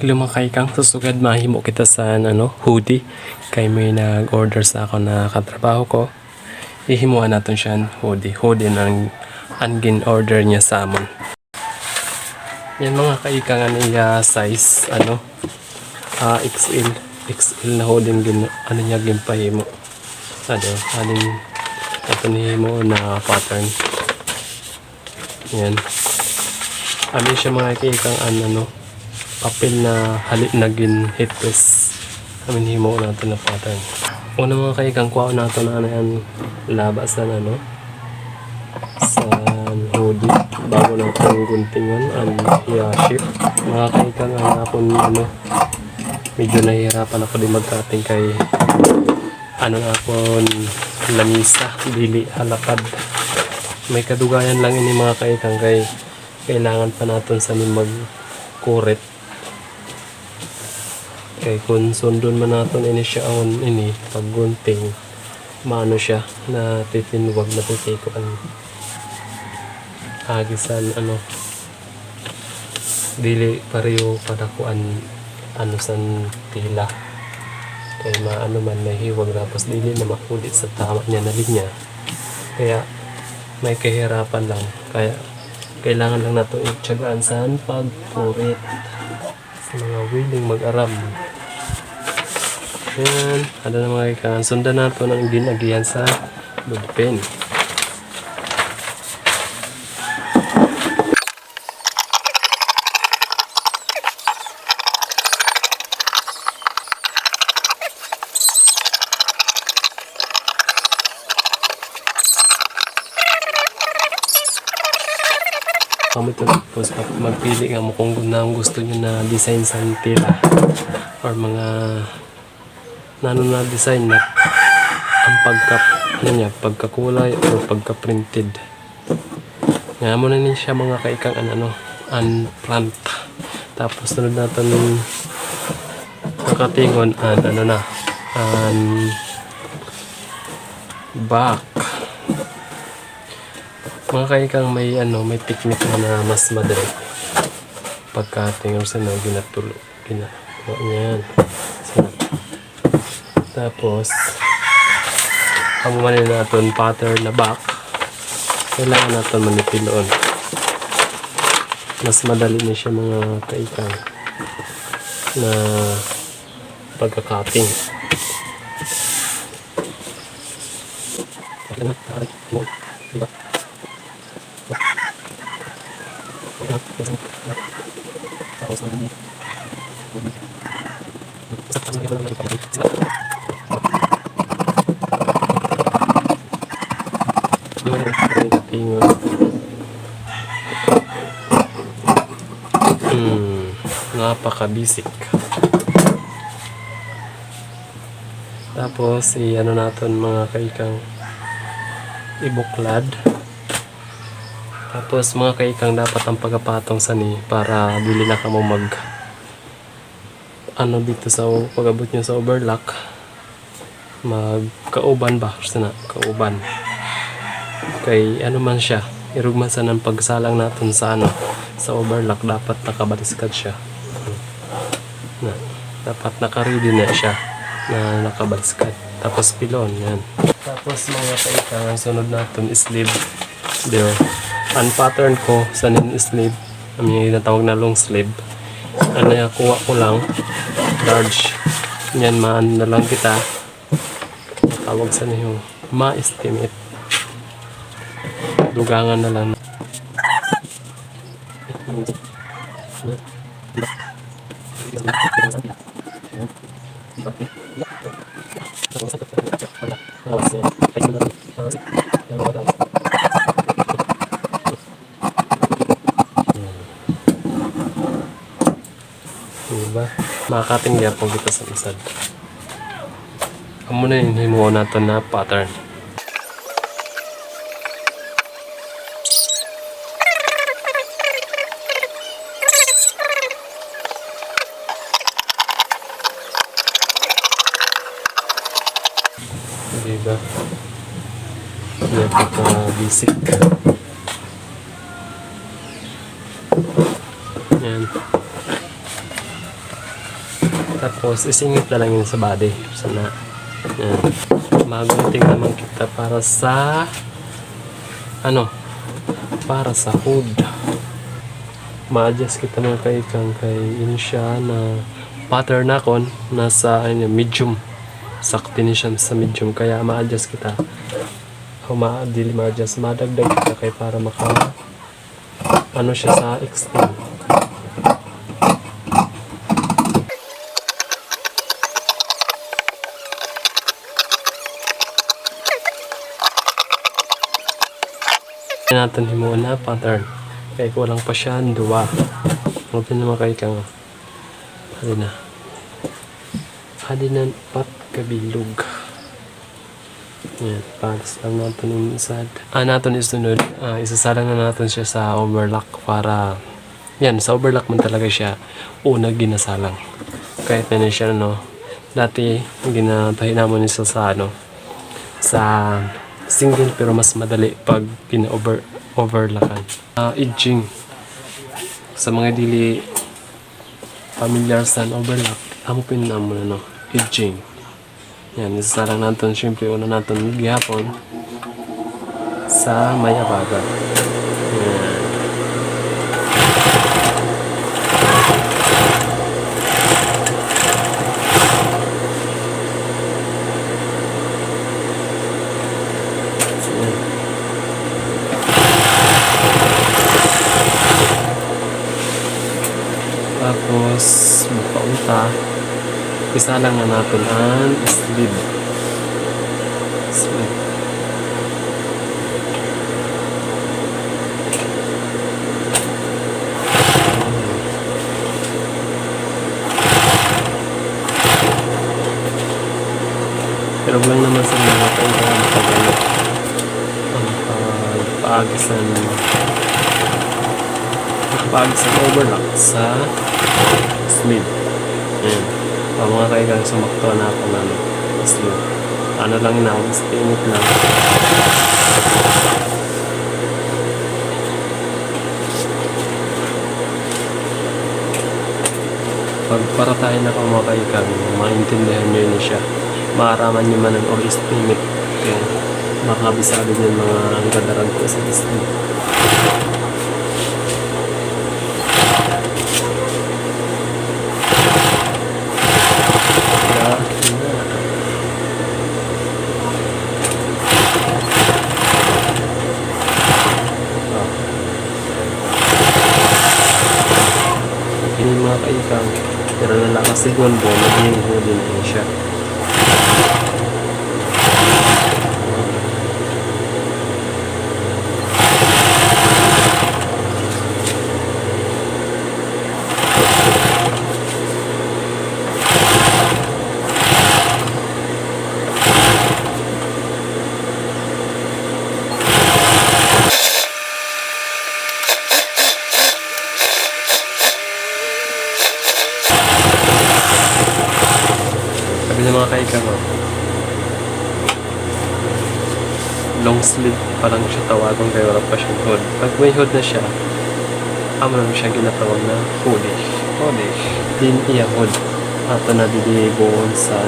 Lumakay kang susugad mahimo kita sa hoodie kay may nag-order sa ako na katrabaho ko. Ihimuan natin siya hoodie ng angin order niya sa amon. Yan mga kaikang niya size XL na hoodie niya gimpahimo. Alin ito nihimo na pattern. Yan. Amin siya mga kaikang papel na halip na ginhites. Amin himo natin na pattern. Una mga kaikang kuha natin na yan labas sa sa hoodie bago natin guntingan ang i-ship. Mga kaikang akong medyo nahihirapan ako din magkating kay akong lamisa dili halakad. May kadugayan lang ini mga kaikang kay kailangan pa natin sa mag-kuret. Kay kung sundon man natin ini siya pag gunting maano siya na titinwag na titikuan agisan dili pareho padakuan san tila kay maano man nahiwag tapos dili na makulit sa tama niya na linya, kaya may kahirapan lang, kaya kailangan lang nato itsagaan sa pagkurit sa mga willing mag-aram. Yan, na mga kailangan sundan nato ng ginagihan sa ballpen. Kami tapos magpili nga mo kung gusto nyo na design sa tela or mga na design na ang pagkakulay or pagka-printed. Nga mo na siya mga kaikang unplant. Tapos sunod natin ng nakatingon back. Mga kaikang may technique na mas madali pagkatingin sa ginatulo yan. Tapos manin natin pattern na back, kailangan natin manipiloon. Mas madali na siya mga kaikang na pagka-cutting. Napaka-basic. Tapos natin mga kaikang ibuklad. Tapos mga kaikang dapat ang pagkapatong sani para dili na ka mo mag dito sa pag-abot nyo sa overlock magkauban ba kauban kay man siya irugman sa ng pagsalang natin sa sa overlock dapat nakabaliskad siya dapat naka-ready na siya na nakabaliskad. Tapos pilon yan. Tapos mga kaikang sunod natin sleeve there. Ang pattern ko sa sleeve yung tinatawag na long sleeve kuha ko lang large yan, na lang kita tawag sa niyo ma-estimate dugangan na lang diba? Makakating yapon kita sa isad. Amo na himuha natin na pattern. Diba? Napaka-basic. Yan. Tapos isingit na lang yun sa body. Sana. Yan. Magunting naman kita para sa para sa hood. Ma-adjust kita mga kaikang kay ini siya na pattern na kon nasa medium. Sakti ni siya sa medium kaya ma-adjust kita. Dili ma-adjust, madagdag kita kay para maka siya sa extend. Natin himuon na pattern kaya kulang pa siya duwa. Huwag naman kayo kang hadi na pat kabilog. Yan, patas lang natin yung isad. Natin isunod, isasalang na natin siya sa overlock para yan, sa overlock man talaga siya una ginasalang. Kahit na siya dati ginatahin naman niya sa sa single pero mas madali pag overlockan. Edging sa mga dili familiar sa overlock, amupin na mo edging. Yan, isasalang natin syempre una natin gihapon sa may abaga. Yan. Tapos buka-unta, isa lang na natin ang sleeve. Pero lang naman sa mga kailangan matagal ang pag-paagisan overlock sa sleeve. Ayan. Mga kaigang sumakto na ako na sleeve. Lang na, stingit lang. Pag para tayo na mga kaigang, maintindihan nyo yun siya. Maaraman nyo man o estimate. Kaya makabisado nyo mga gadarag ko sa sleeve. Ini mga kaikang, pero nalakas si Gondo, naging huli na siya. Sabi ng mga kaikang, long sleeve pa lang siya tawagan kaya wala pa siyang hood. Pag may hood na siya, naman siya ginatawag na hoodish. Din iya hood. Ato na diligon sa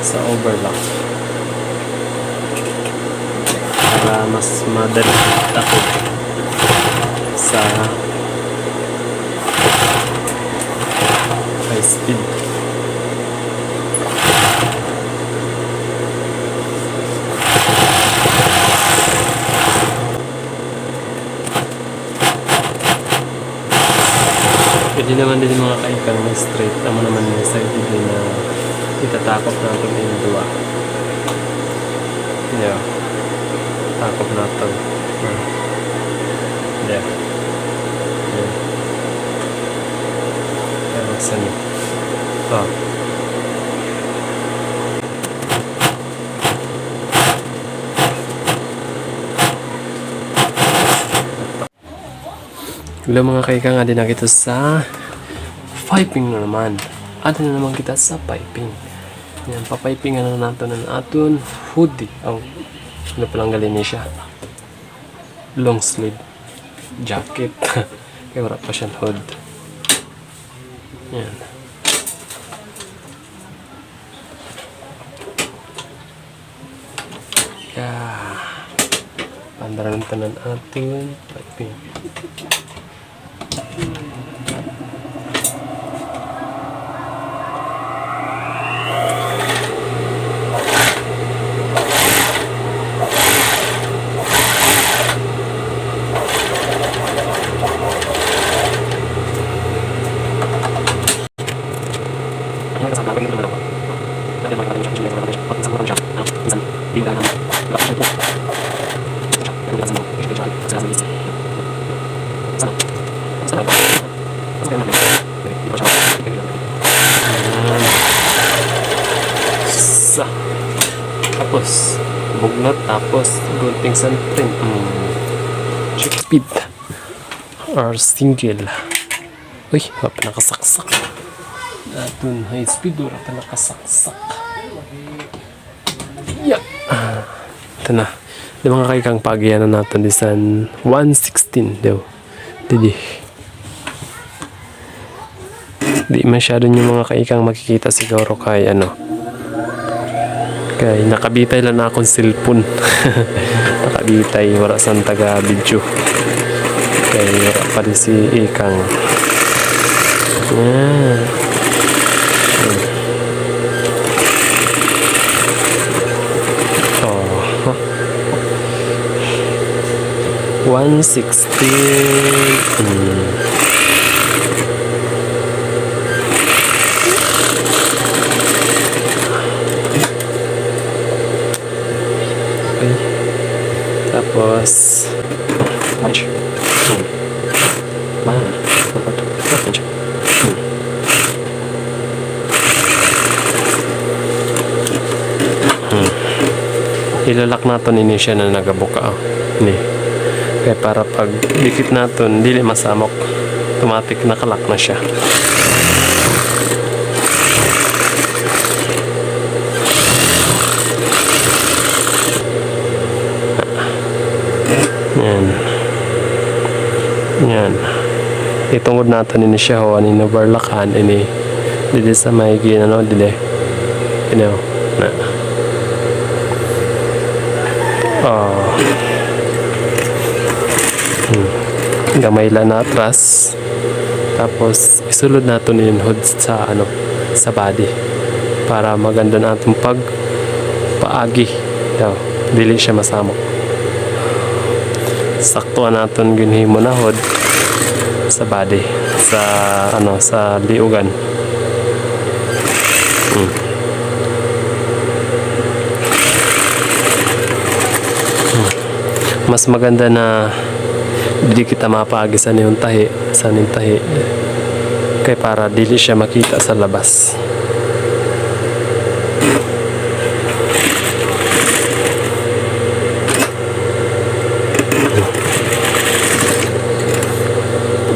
sa overlock. Para mas madali takot sa high speed. Pwede naman din mga kaikang na straight. Tama naman yung side din na itatakop natin yung dua. Yeah. Takop natin. Yeah. Yeah. Kaya saan yun? Hello mga kaikang, adi na kita sa piping na naman. Adi na naman kita sa piping. Yan, papiping na natin ng aton hoodie. Palang galing niya siya. Long sleeve jacket. Kaya wala pa siyang hood. Yan. natin ang ating piping. Tapos bugnot, tapos gunting santrin. Check speed or single. Uy, wala nakasaksak. Atun high speed, wala pa nakasaksak. Yeah. Ito na. Di mga kaikang pagyan na natin disan 116 daw. Di masyado yung mga kaikang makikita siguro kay kay nakabitay lang na akong cellphone. Nakabitay, wala sang taga video. Kay wala pa rin si Ikang. Yan. 116. Tapos ilalak natin ini siya na nagabuka ni kaya para pag dikit natin dili masamok, automatic nakalak na siya. Yan. Itungod natin ini siya ho, ani nabarlakan ini dili sa may ginano dili. Na. Gamay lang na atras. Tapos isulod natin yung hood sa sa body para maganda natin pag paagi. Dili siya masamok. Saktuan natin ginhimo na hood sa body sa sa liugan. Mas maganda na di kita mapaagi sa niyong tahi kay para dili siya makita sa labas.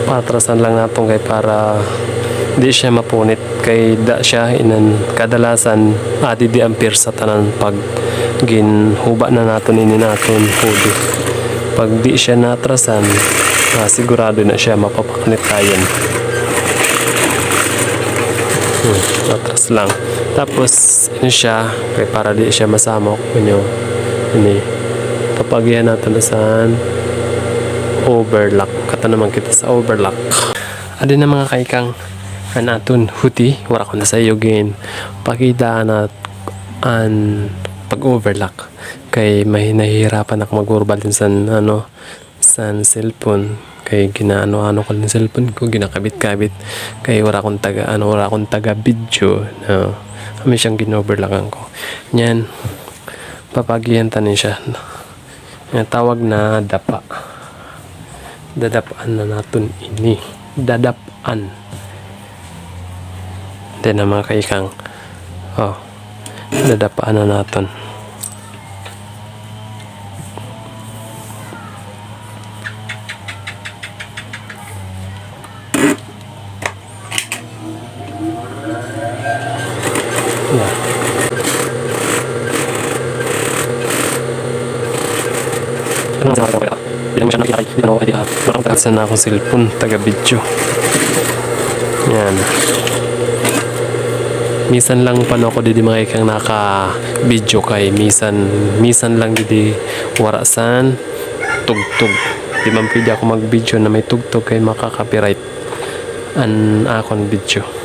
Patrasan lang natin kay para di siya mapunit kay da siya kadalasan di ampere sa tanan pag ginhuba na natin natin hoodie. Pag di siya natrasan, sigurado na siya mapapaknit tayo. Atras lang. Tapos siya kay para di siya masamok ini papagihan natin na saan overlock. Kata naman kita sa overlock. Adi na mga kaikang naton huti wala ko na sa iyo gin pakita na pag overlock kay may nahihirapan ako mag-urbal din sa cellphone kay ginaano ko ng cellphone ko ginakabit-kabit kay wala akong taga video kami siyang ginoverlockan ko yan papagihan tanin siya yan, tawag na dadapaan na natin ini dadapaan din na mga kaikang dadapaan na natin. Saan na akong cellphone, taga-video. Yan. Misan lang pa ako didi mga ikang naka-video kay misan lang didi warasan tugtog. Di man pwede ako mag-video na may tugtog kay makaka-copyright an akon video.